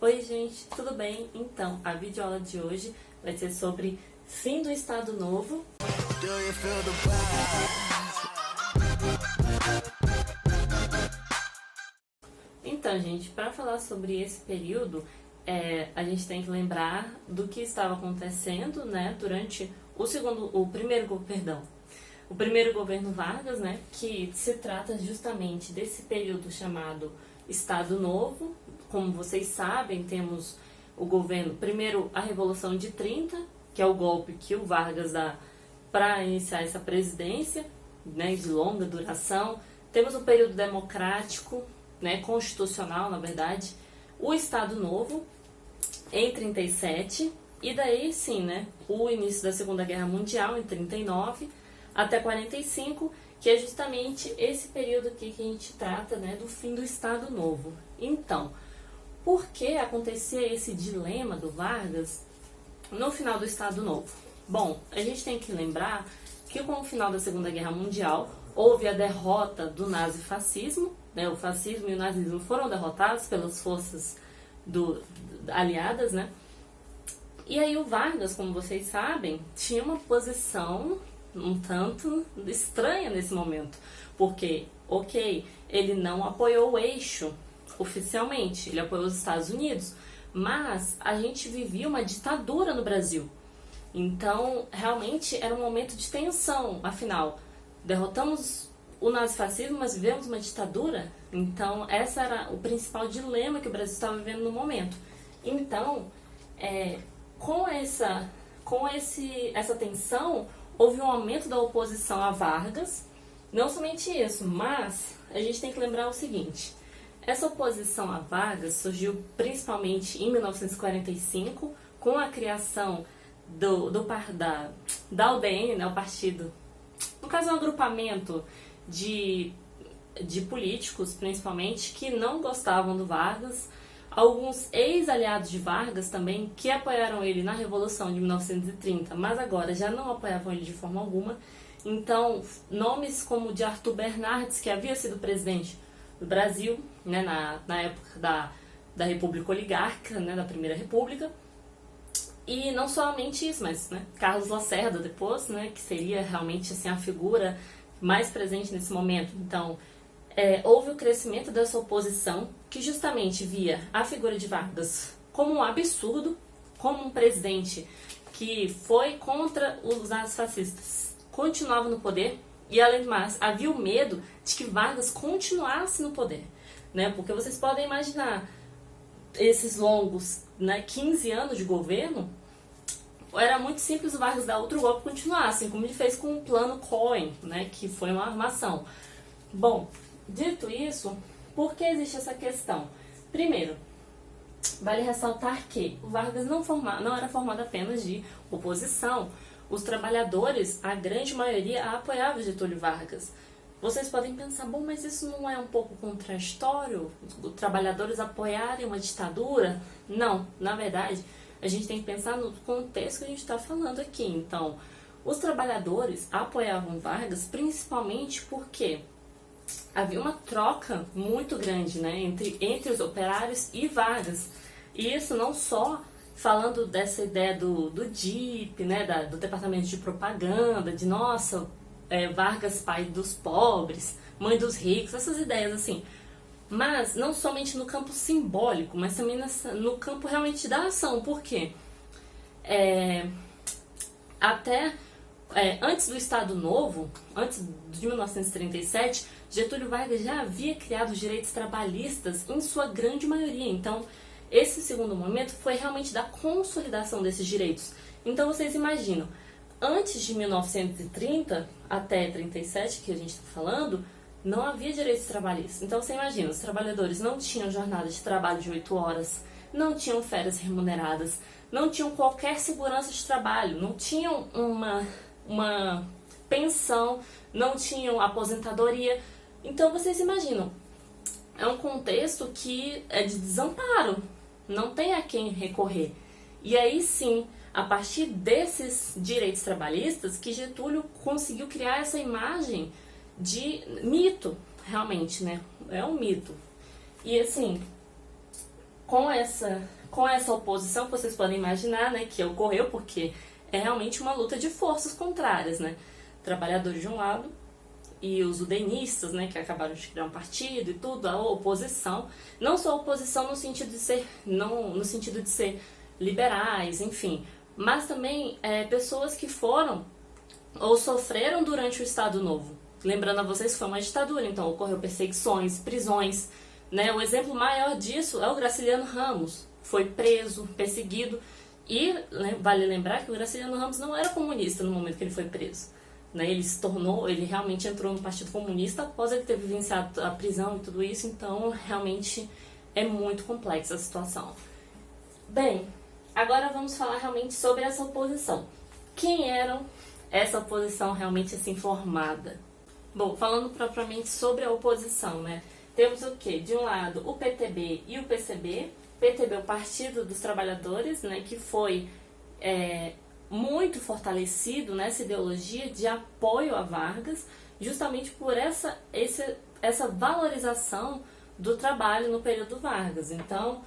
Oi gente, tudo bem? Então, a videoaula de hoje vai ser sobre fim do Estado Novo. Então, gente, para falar sobre esse período, a gente tem que lembrar do que estava acontecendo, né, durante o primeiro governo Vargas, né, que se trata justamente desse período chamado Estado Novo. Como vocês sabem, temos o governo, primeiro a Revolução de 30, que é o golpe que o Vargas dá para iniciar essa presidência, né, de longa duração. Temos o período democrático, né, constitucional, na verdade, o Estado Novo, em 37, e daí sim, né, o início da Segunda Guerra Mundial, em 39, até 45, que é justamente esse período aqui que a gente trata, né, do fim do Estado Novo. Então, por que acontecia esse dilema do Vargas no final do Estado Novo? Bom, a gente tem que lembrar que com o final da Segunda Guerra Mundial, houve a derrota do nazifascismo, né, o fascismo e o nazismo foram derrotados pelas forças aliadas, né? E aí o Vargas, como vocês sabem, tinha uma posição um tanto estranha nesse momento, porque, ele não apoiou o eixo oficialmente, ele apoiou os Estados Unidos, mas a gente vivia uma ditadura no Brasil. Então, realmente era um momento de tensão, afinal, derrotamos o nazifascismo, mas vivemos uma ditadura. Então, esse era o principal dilema que o Brasil estava vivendo no momento. Então, com essa tensão, houve um aumento da oposição a Vargas. Não somente isso, mas a gente tem que lembrar o seguinte: essa oposição a Vargas surgiu principalmente em 1945, com a criação da UDN, né, o partido, no caso é um agrupamento de políticos, principalmente, que não gostavam do Vargas, alguns ex-aliados de Vargas também, que apoiaram ele na Revolução de 1930, mas agora já não apoiavam ele de forma alguma. Então, nomes como o de Arthur Bernardes, que havia sido presidente do Brasil, né, na época da República Oligárquica, né, da Primeira República, e não somente isso, mas, né, Carlos Lacerda depois, né, que seria realmente assim, a figura mais presente nesse momento. Então, houve o crescimento dessa oposição, que justamente via a figura de Vargas como um absurdo, como um presidente que foi contra os nazifascistas, continuava no poder, e além do mais, havia o medo de que Vargas continuasse no poder, né? Porque vocês podem imaginar, esses longos, né, 15 anos de governo, era muito simples o Vargas dar outro golpe e continuar, assim como ele fez com o plano Cohen, né, que foi uma armação. Bom, dito isso, por que existe essa questão? Primeiro, vale ressaltar que o Vargas não era formado apenas de oposição. Os trabalhadores, a grande maioria, apoiava Getúlio Vargas. Vocês podem pensar, bom, mas isso não é um pouco contraditório? Os trabalhadores apoiarem uma ditadura? Não, na verdade, a gente tem que pensar no contexto que a gente está falando aqui. Então, os trabalhadores apoiavam Vargas principalmente porque havia uma troca muito grande, né, entre os operários e Vargas. E isso não só falando dessa ideia do DIP, né, do Departamento de Propaganda, de nossa, Vargas pai dos pobres, mãe dos ricos, essas ideias assim. Mas não somente no campo simbólico, mas também no campo realmente da ação. Por quê? Antes do Estado Novo, antes de 1937, Getúlio Vargas já havia criado os direitos trabalhistas em sua grande maioria. Então, esse segundo momento foi realmente da consolidação desses direitos. Então, vocês imaginam, antes de 1930 até 37, que a gente está falando, não havia direitos trabalhistas. Então, você imagina, os trabalhadores não tinham jornada de trabalho de 8 horas, não tinham férias remuneradas, não tinham qualquer segurança de trabalho, não tinham uma pensão, não tinham aposentadoria. Então, vocês imaginam, é um contexto que é de desamparo, não tem a quem recorrer. E aí sim, a partir desses direitos trabalhistas, que Getúlio conseguiu criar essa imagem de mito, realmente, né? É um mito. E assim, com essa oposição que vocês podem imaginar, né, que ocorreu, porque é realmente uma luta de forças contrárias, né? Trabalhadores de um lado e os udenistas, né, que acabaram de criar um partido e tudo, a oposição, não só a oposição no sentido de ser, não, no sentido de ser liberais, enfim, mas também pessoas que foram ou sofreram durante o Estado Novo. Lembrando a vocês que foi uma ditadura, então ocorreu perseguições, prisões, né? O exemplo maior disso é o Graciliano Ramos, foi preso, perseguido, e vale lembrar que o Graciliano Ramos não era comunista no momento que ele foi preso. Né? Ele realmente entrou no Partido Comunista após ele ter vivenciado a prisão e tudo isso, então realmente é muito complexa a situação. Bem, agora vamos falar realmente sobre essa oposição. Quem eram essa oposição realmente assim formada? Bom, falando propriamente sobre a oposição, né? Temos o quê? De um lado, o PTB e o PCB. PTB, o Partido dos Trabalhadores, né? Que foi muito fortalecido nessa ideologia de apoio a Vargas, justamente por essa valorização do trabalho no período Vargas. Então,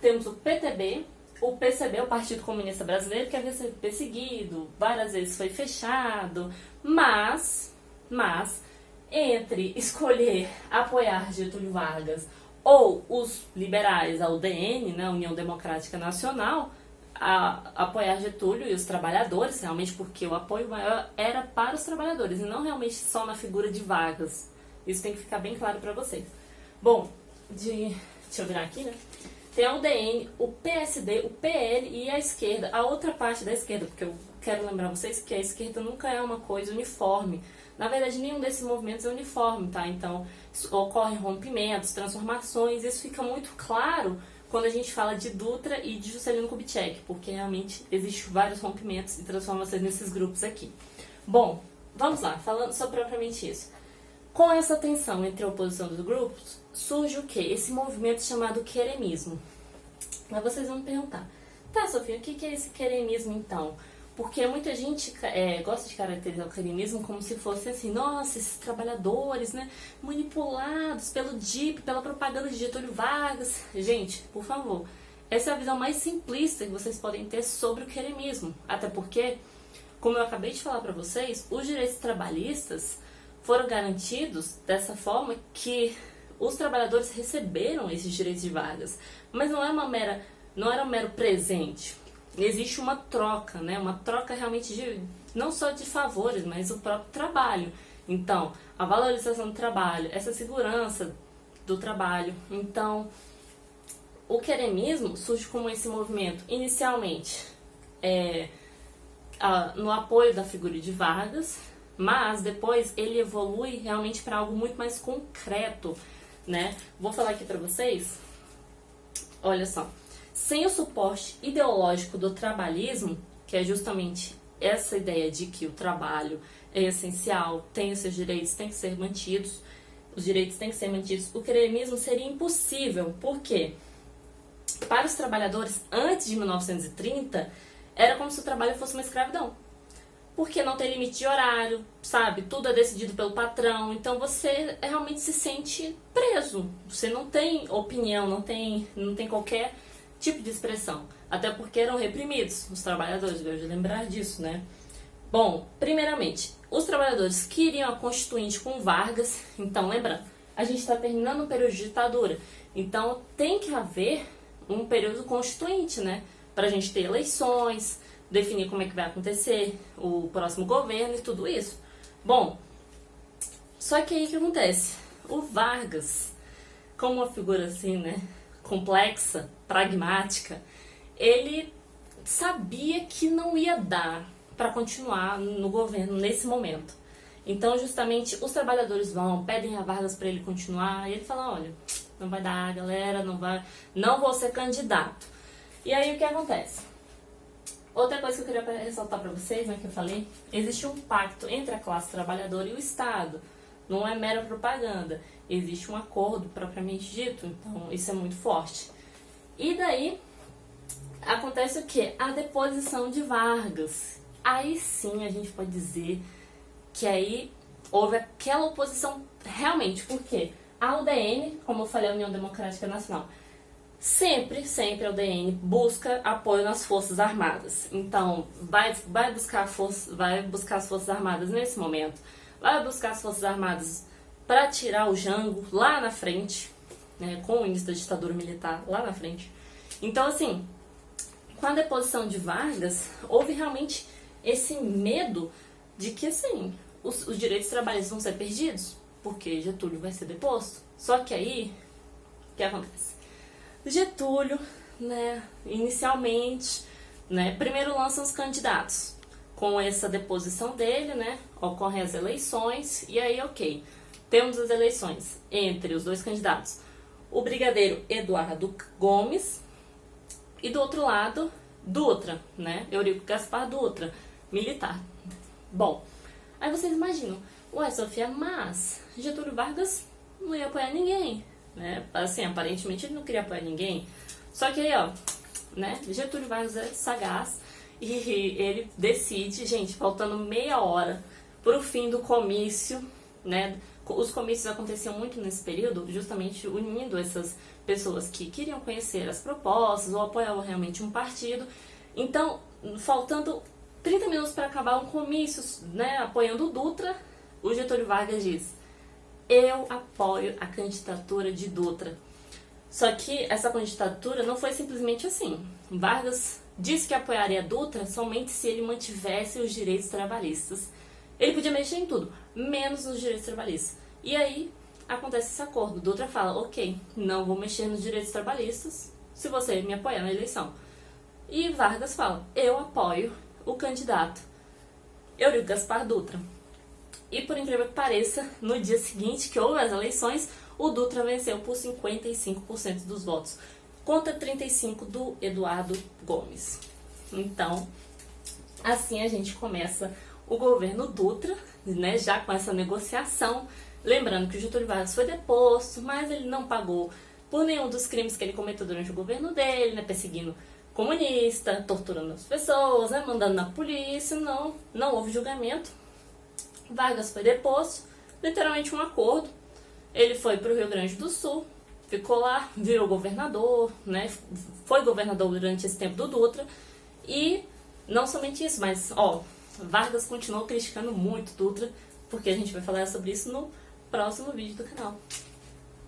temos o PTB, o PCB, o Partido Comunista Brasileiro, que havia sido perseguido, várias vezes foi fechado, mas entre escolher apoiar Getúlio Vargas ou os liberais, a UDN, né, a União Democrática Nacional, a apoiar Getúlio e os trabalhadores, realmente porque o apoio maior era para os trabalhadores e não realmente só na figura de Vargas. Isso tem que ficar bem claro para vocês. Bom, deixa eu virar aqui, né? Tem a UDN, o PSD, o PL e a esquerda, a outra parte da esquerda, porque eu quero lembrar vocês que a esquerda nunca é uma coisa uniforme. Na verdade, nenhum desses movimentos é uniforme, tá? Então, ocorrem rompimentos, transformações, isso fica muito claro quando a gente fala de Dutra e de Juscelino Kubitschek, porque realmente existem vários rompimentos e transformações nesses grupos aqui. Bom, vamos lá, falando sobre propriamente isso. Com essa tensão entre a oposição dos grupos, surge o quê? Esse movimento chamado queremismo. Mas vocês vão me perguntar, tá, Sofia, o que é esse queremismo então? Porque muita gente gosta de caracterizar o queremismo como se fosse assim, nossa, esses trabalhadores, né, manipulados pelo DIP, pela propaganda de Getúlio Vargas. Gente, por favor, essa é a visão mais simplista que vocês podem ter sobre o queremismo. Até porque, como eu acabei de falar para vocês, os direitos trabalhistas foram garantidos dessa forma que os trabalhadores receberam esses direitos de Vargas. Mas não era um mero presente. Existe uma troca, né? Uma troca realmente não só de favores, mas o próprio trabalho. Então, a valorização do trabalho, essa segurança do trabalho. Então, o queremismo surge como esse movimento, inicialmente, no apoio da figura de Vargas, mas depois ele evolui realmente para algo muito mais concreto, né? Vou falar aqui para vocês, olha só. Sem o suporte ideológico do trabalhismo, que é justamente essa ideia de que o trabalho é essencial, tem os seus direitos, tem que ser mantidos, os direitos têm que ser mantidos, o queremismo seria impossível. Por quê? Para os trabalhadores, antes de 1930, era como se o trabalho fosse uma escravidão. Porque não tem limite de horário, sabe? Tudo é decidido pelo patrão, então você realmente se sente preso. Você não tem opinião, não tem qualquer tipo de expressão, até porque eram reprimidos os trabalhadores, gosto de lembrar disso, né? Bom, primeiramente, os trabalhadores queriam a Constituinte com Vargas, então lembrando, a gente está terminando um período de ditadura, então tem que haver um período constituinte, né? Para a gente ter eleições, definir como é que vai acontecer o próximo governo e tudo isso. Bom, só que aí o que acontece? O Vargas, como uma figura assim, né? Complexa, pragmática, ele sabia que não ia dar para continuar no governo nesse momento. Então, justamente, os trabalhadores pedem a Vargas para ele continuar, e ele fala, olha, não vai dar, galera, não vou ser candidato. E aí, o que acontece? Outra coisa que eu queria ressaltar para vocês, né, que eu falei, existe um pacto entre a classe trabalhadora e o Estado. Não é mera propaganda. Existe um acordo propriamente dito, então isso é muito forte. E daí acontece o quê? A deposição de Vargas. Aí sim a gente pode dizer que aí houve aquela oposição realmente, porque a UDN, como eu falei, a União Democrática Nacional, sempre a UDN busca apoio nas Forças Armadas. Então, vai buscar as Forças Armadas nesse momento. Vai buscar as Forças Armadas para tirar o Jango lá na frente, né, com o início da ditadura militar lá na frente. Então, assim, com a deposição de Vargas, houve realmente esse medo de que, assim, os direitos trabalhistas vão ser perdidos, porque Getúlio vai ser deposto. Só que aí, o que acontece? Getúlio, né, inicialmente, né, primeiro lançam os candidatos. Com essa deposição dele, né, ocorrem as eleições, e aí, ok, temos as eleições entre os dois candidatos, o brigadeiro Eduardo Gomes, e do outro lado, Dutra, né, Eurico Gaspar Dutra, militar. Bom, aí vocês imaginam, ué, Sofia, mas Getúlio Vargas não ia apoiar ninguém, né? Assim, aparentemente ele não queria apoiar ninguém. Só que aí, ó, né? Getúlio Vargas é sagaz e ele decide, gente, faltando meia hora pro fim do comício, né? Os comícios aconteciam muito nesse período, justamente unindo essas pessoas que queriam conhecer as propostas ou apoiavam realmente um partido. Então, faltando 30 minutos para acabar um comício, né, apoiando o Dutra, o Getúlio Vargas diz: eu apoio a candidatura de Dutra. Só que essa candidatura não foi simplesmente assim. Vargas disse que apoiaria Dutra somente se ele mantivesse os direitos trabalhistas. Ele podia mexer em tudo, menos nos direitos trabalhistas. E aí acontece esse acordo. Dutra fala: ok, não vou mexer nos direitos trabalhistas se você me apoiar na eleição. E Vargas fala: eu apoio o candidato Eurico Gaspar Dutra. E por incrível que pareça, no dia seguinte que houve as eleições, o Dutra venceu por 55% dos votos, contra 35% do Eduardo Gomes. Então, assim a gente começa o governo Dutra, né, já com essa negociação. Lembrando que o Getúlio Vargas foi deposto, mas ele não pagou por nenhum dos crimes que ele cometeu durante o governo dele, né, perseguindo comunista, torturando as pessoas, né, mandando na polícia. Não houve julgamento. Vargas foi deposto, literalmente um acordo. Ele foi para o Rio Grande do Sul, ficou lá, virou governador, né? Foi governador durante esse tempo do Dutra. E não somente isso, mas Vargas continuou criticando muito Dutra, porque a gente vai falar sobre isso no próximo vídeo do canal.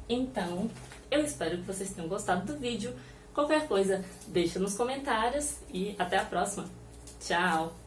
Então, eu espero que vocês tenham gostado do vídeo. Qualquer coisa, deixa nos comentários e até a próxima. Tchau!